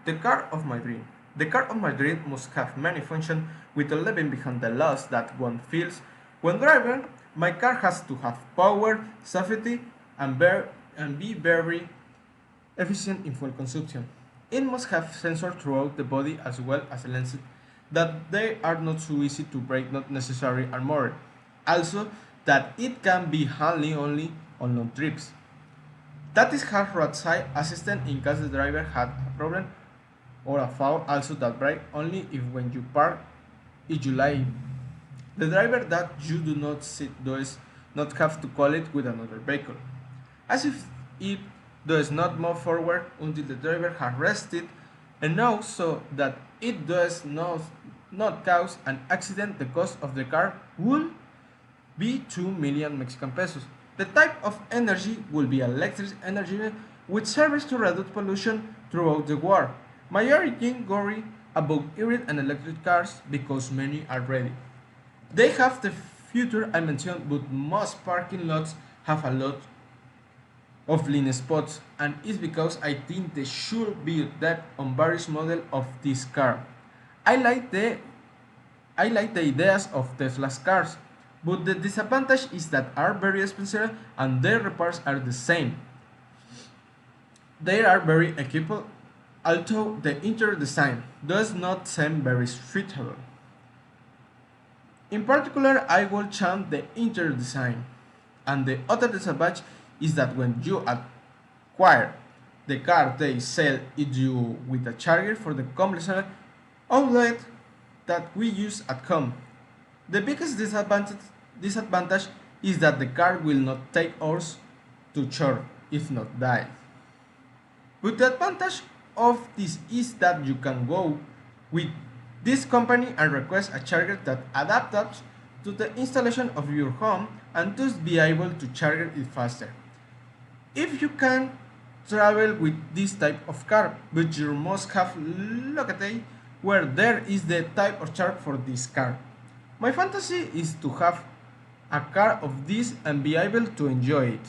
The car of my dream. The car of my dream must have many functions with leaving behind the loss that one feels when driving. My car has to have power, safety, and be very efficient in fuel consumption. It must have sensors throughout the body as well as lenses that they are not so easy to break, not necessary armor. Also, that it can be handled only on long trips. That is has roadside assistance in case the driver had a problem or a foul, also that brake only if when you park if you lie. The driver that you do not see does not have to call it with another vehicle. As if it does not move forward until the driver has rested enough so that it does not cause an accident. The cost of the car will be 2 million Mexican pesos. The type of energy will be electric energy with service to reduce pollution throughout the world. My origin worry about hybrid and electric cars because many are ready. They have the future I mentioned, but most parking lots have a lot of blind spots, and it's because I think they should be that on various models of this car. I like the I like the ideas of Tesla's cars, but the disadvantage is that are very expensive and their repairs are the same. They are very equipped, although the interior design does not seem very suitable. In particular, I will change the interior design. And the other disadvantage is that when you acquire the car, they sell it you with a charger for the conventional outlet that we use at home. The biggest disadvantage is that the car will not take hours to charge if not die. But the advantage of this is that you can go with this company and request a charger that adapts to the installation of your home and thus be able to charge it faster. If you can travel with this type of car, but you must have located where there is the type of charge for this car. My fantasy is to have a car of this and be able to enjoy it.